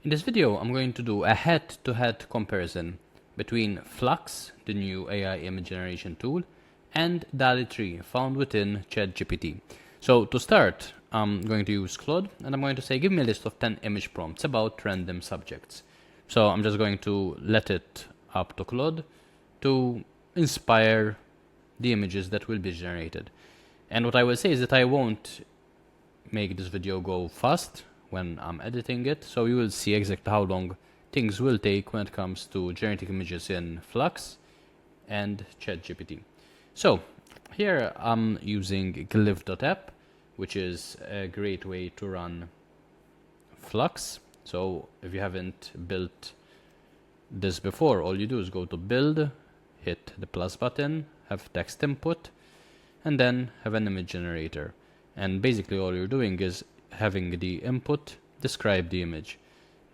In this video, I'm going to do a head-to-head comparison between Flux, the new AI image generation tool, and DALL-E 3 found within ChatGPT. So to start, I'm going to use Claude, and I'm going to say, give me a list of 10 image prompts about random subjects. So I'm just going to let it up to Claude to inspire the images that will be generated. And what I will say is that I won't make this video go fast when I'm editing it, so you will see exactly how long things will take when it comes to generating images in Flux and ChatGPT. So here I'm using Glif.app, which is a great way to run Flux. So if you haven't built this before, all you do is go to build, hit the plus button, have text input, and then have an image generator. And basically all you're doing is having the input describe the image.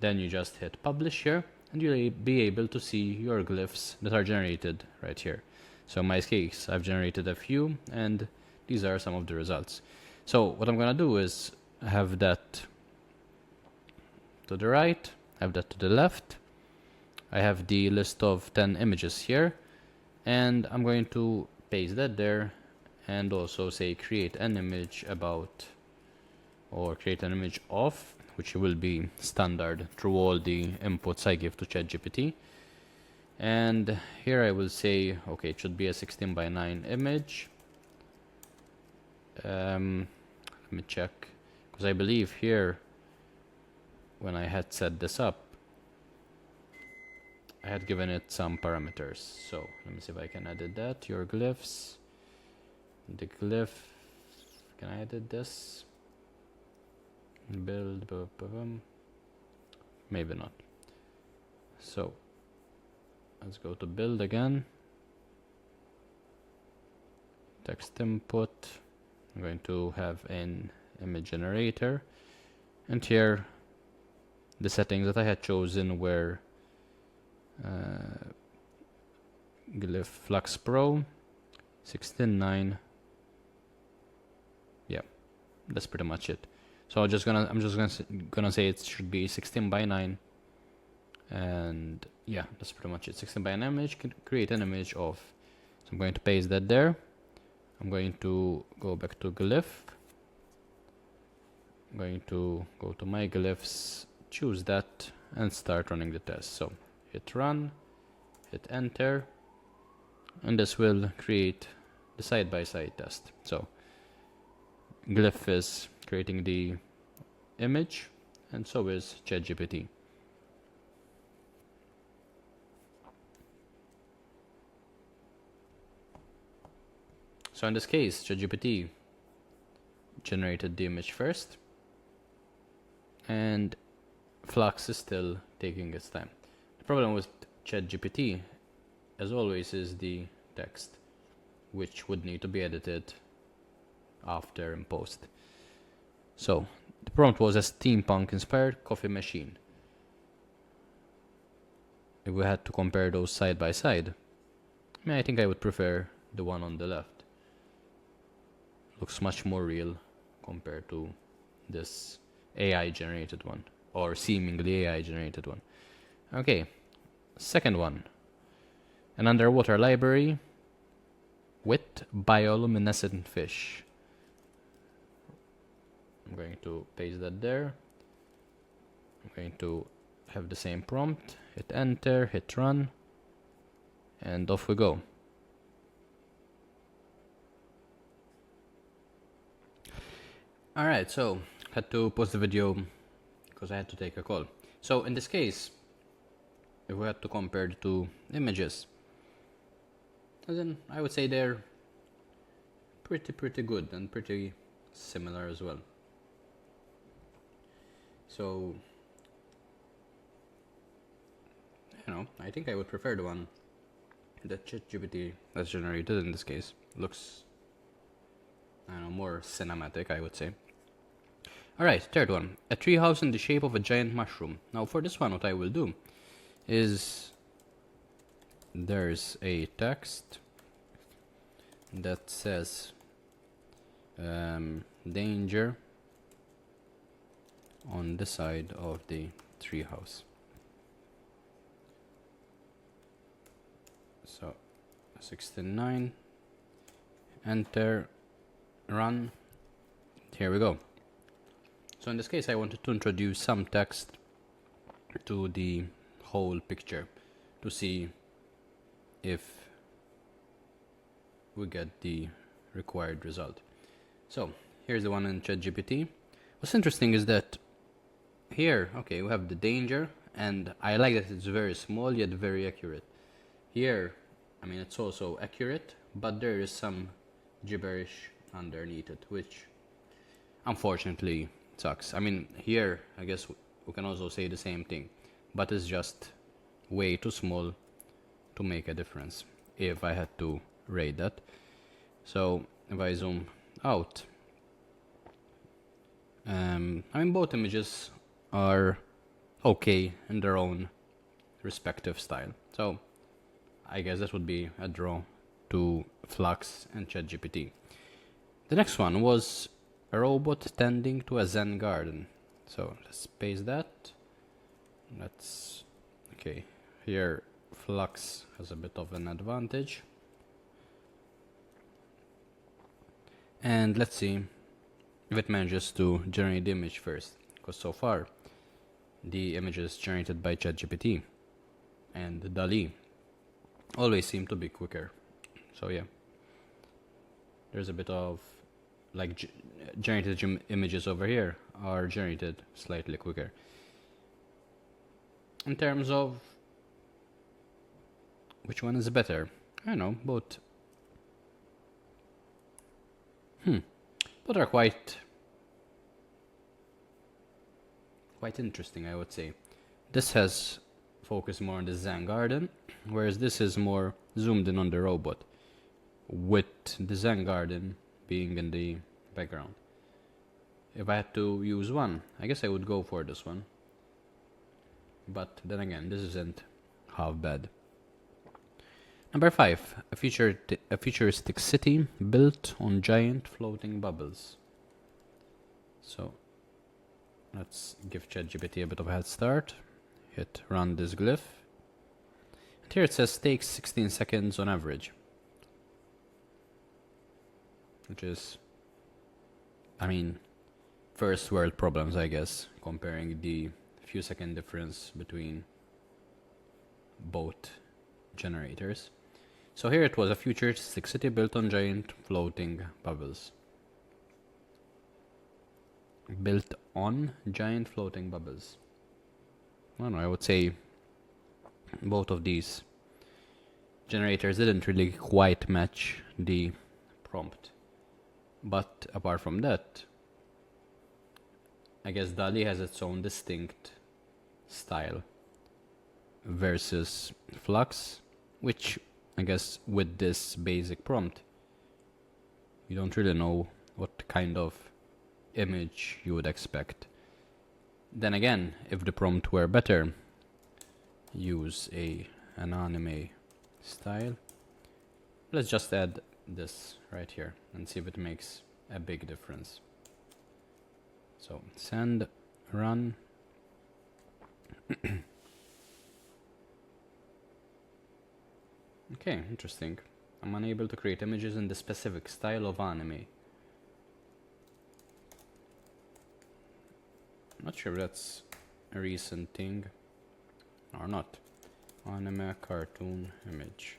Then you just hit publish here, and you'll be able to see your glyphs that are generated right here. So in my case, I've generated a few, and these are some of the results. So what I'm gonna do is have that to the right, have that to the left. I have the list of 10 images here, and I'm going to paste that there, and also say create an image about, or create an image of, which will be standard through all the inputs I give to ChatGPT. And here I will say, okay, it should be a 16:9 image. Let me check, because I believe here, when I had set this up, I had given it some parameters. So let me see if I can edit that. Your glyphs, the glyph, can I edit this? Build, maybe not. So let's go to build again. Text input. I'm going to have an image generator, and here the settings that I had chosen were Glif Flux Pro 16:9. Yeah, that's pretty much it. So I'm just gonna say it should be 16:9, and yeah, that's pretty much it. 16:9 image, create an image of. So I'm going to paste that there. I'm going to go back to Glif. I'm going to go to my glyphs, choose that, and start running the test. So hit run, hit enter, and this will create the side-by-side test. So Glif is creating the image, and so is ChatGPT. So in this case, ChatGPT generated the image first, and Flux is still taking its time. The problem with ChatGPT, as always, is the text, which would need to be edited after in post. So the prompt was a steampunk inspired coffee machine. If we had to compare those side by side, I think I would prefer the one on the left. Looks much more real compared to this AI generated one, or seemingly AI generated one. Okay, second one, an underwater library with bioluminescent fish. I'm going to paste that there. I'm going to have the same prompt, hit enter, hit run, and off we go. Alright, so had to pause the video because I had to take a call. So in this case, if we had to compare the two images, then I would say they're pretty good and pretty similar as well. So, I think I would prefer the one that ChatGPT has generated in this case. Looks, more cinematic, I would say. Alright, third one. A treehouse in the shape of a giant mushroom. Now for this one, what I will do is, there's a text that says danger on the side of the treehouse. So 69, enter, run. Here we go. So in this case I wanted to introduce some text to the whole picture to see if we get the required result. So here's the one in ChatGPT. What's interesting is that here, okay, we have the danger, and I like that it's very small yet very accurate. Here, I mean, it's also accurate, but there is some gibberish underneath it, which unfortunately sucks. I mean, here, I guess we can also say the same thing, but it's just way too small to make a difference if I had to rate that. So if I zoom out, I mean, both images are okay in their own respective style. So I guess that would be a draw to Flux and ChatGPT. The next one was a robot tending to a Zen garden. So let's paste that. Let's, okay, here Flux has a bit of an advantage. And let's see if it manages to generate the image first, because so far the images generated by ChatGPT and DALL-E always seem to be quicker. So yeah, there's a bit of like generated images over here are generated slightly quicker. In terms of which one is better, I don't know, both. Both are quite interesting, I would say. This has focused more on the Zen garden, whereas this is more zoomed in on the robot, with the Zen garden being in the background. If I had to use one, I guess I would go for this one. But then again, this isn't half bad. Number 5, a futuristic city built on giant floating bubbles. So let's give ChatGPT a bit of a head start. Hit run this glyph. And here it says takes 16 seconds on average. Which is, I mean, first world problems, I guess, comparing the few second difference between both generators. So here it was a futuristic city built on giant floating bubbles. Built on giant floating bubbles. I don't know, I would say both of these generators didn't really quite match the prompt. But apart from that, I guess DALL-E has its own distinct style versus Flux, which I guess with this basic prompt, you don't really know what kind of image you would expect. Then again, if the prompt were better, use an anime style. Let's just add this right here and see if it makes a big difference. So send, run. Okay, interesting. I'm unable to create images in the specific style of anime. Not sure if that's a recent thing or not. Anime cartoon image.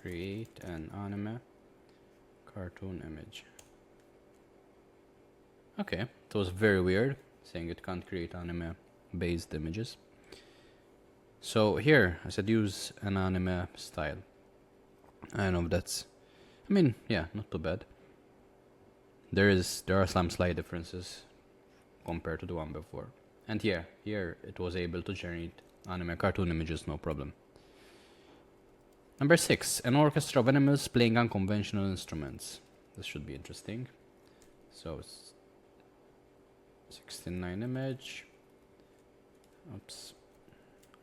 Create an anime cartoon image. Okay, it was very weird saying it can't create anime based images. So here I said use an anime style. I don't know if that's, I mean, yeah, not too bad. There are some slight differences compared to the one before. And yeah, here it was able to generate anime cartoon images, no problem. Number 6, an orchestra of animals playing unconventional instruments. This should be interesting. So 69 image. Oops.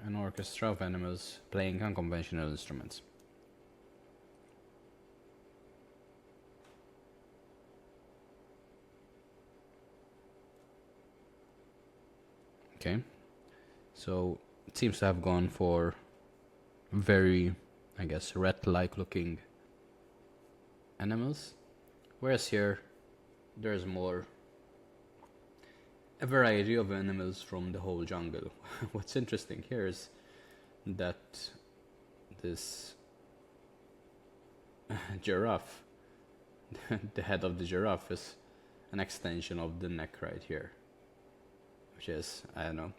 An orchestra of animals playing unconventional instruments. Okay. So it seems to have gone for very, I guess, rat-like looking animals. Whereas here, there's more a variety of animals from the whole jungle. What's interesting here is that this giraffe, the head of the giraffe is an extension of the neck right here, which is, I don't know,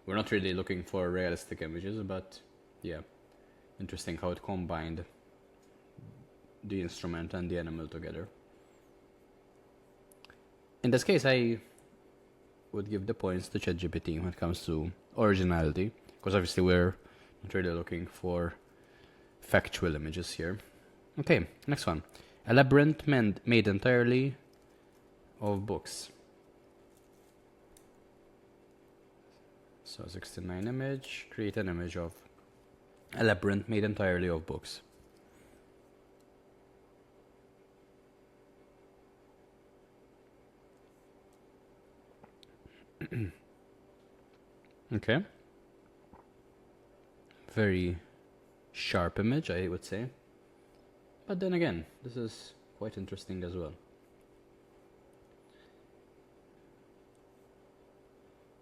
we're not really looking for realistic images, but yeah, interesting how it combined the instrument and the animal together. In this case, I would give the points to ChatGPT when it comes to originality, because obviously we're not really looking for factual images here. Okay, next one. A labyrinth made entirely of books. So 69 image, create an image of a labyrinth made entirely of books. Okay. Very sharp image, I would say. But then again, this is quite interesting as well.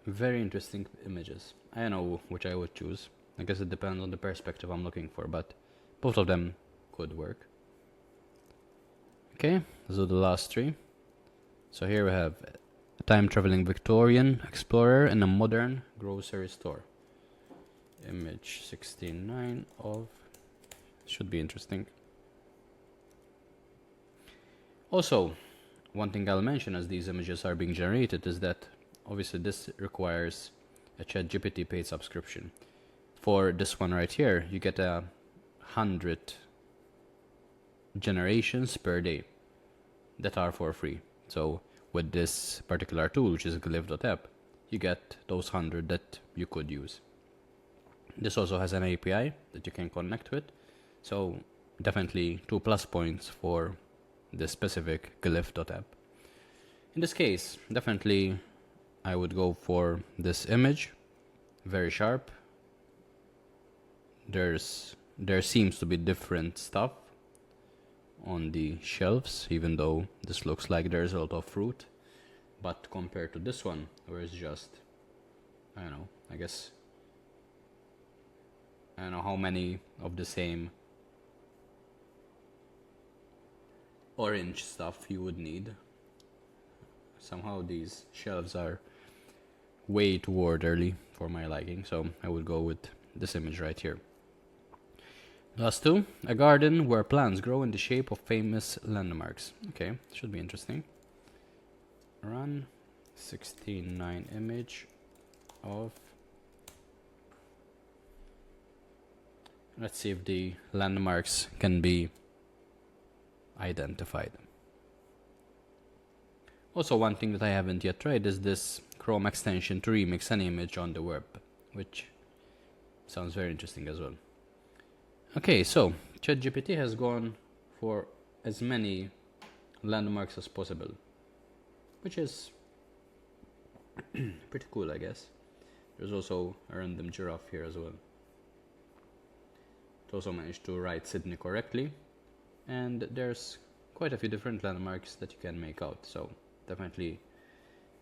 Very interesting images. I don't know which I would choose. I guess it depends on the perspective I'm looking for, but both of them could work. Okay, so the last three. So here we have a time-traveling Victorian explorer in a modern grocery store. Image 16:9 of... should be interesting. Also, one thing I'll mention as these images are being generated is that obviously this requires a ChatGPT paid subscription. For this one right here, you get 100 generations per day that are for free. So with this particular tool, which is Glif.app, you get those 100 that you could use. This also has an API that you can connect with, so definitely 2 plus points for this specific Glif.app. In this case, definitely I would go for this image. Very sharp. There seems to be different stuff on the shelves, even though this looks like there's a lot of fruit. But compared to this one, where it's just, I don't know, I guess, I don't know how many of the same orange stuff you would need. Somehow these shelves are way too orderly for my liking, so I would go with this image right here. Last two, a garden where plants grow in the shape of famous landmarks. Okay, should be interesting. Run 16:9 image of... Let's see if the landmarks can be identified. Also, one thing that I haven't yet tried is this Chrome extension to remix an image on the web, which sounds very interesting as well. Okay, so ChatGPT has gone for as many landmarks as possible, which is pretty cool, I guess. There's also a random giraffe here as well. It also managed to write Sydney correctly, and there's quite a few different landmarks that you can make out, so definitely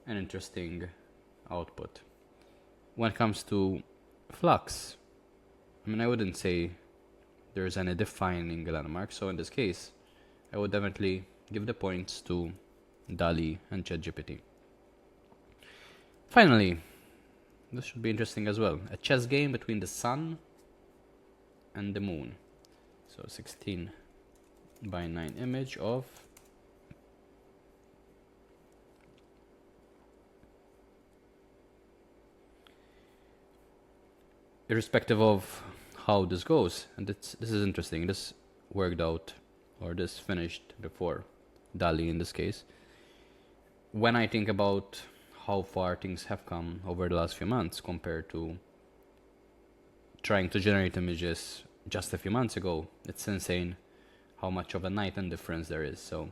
an interesting output. When it comes to Flux, I mean, I wouldn't say there's any defining landmark, so in this case, I would definitely give the points to DALL-E and ChatGPT. Finally, this should be interesting as well. A chess game between the sun and the moon. So 16:9 image of irrespective of how this goes, and this is interesting. This worked out, or this finished before DALL-E in this case. When I think about how far things have come over the last few months compared to trying to generate images just a few months ago, it's insane how much of a night and difference there is. So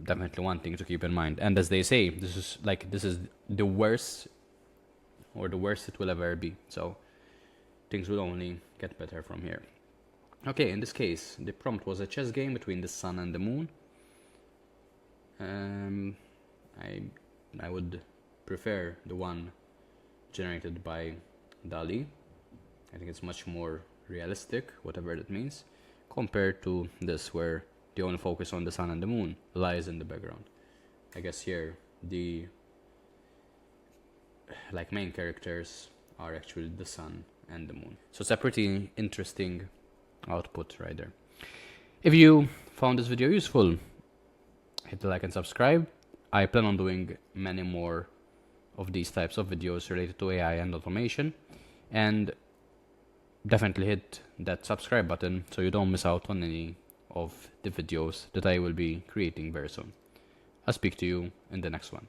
definitely one thing to keep in mind. And as they say, this is the worst or the worst it will ever be. So things will only get better from here. Okay, in this case, the prompt was a chess game between the sun and the moon. I would prefer the one generated by DALL-E. I think it's much more realistic, whatever that means, compared to this where the only focus on the sun and the moon lies in the background. I guess here the main characters are actually the sun and the moon. So it's a pretty interesting output right there. If you found this video useful, hit the like and subscribe. I plan on doing many more of these types of videos related to AI and automation, and definitely hit that subscribe button so you don't miss out on any of the videos that I will be creating very soon. I'll speak to you in the next one.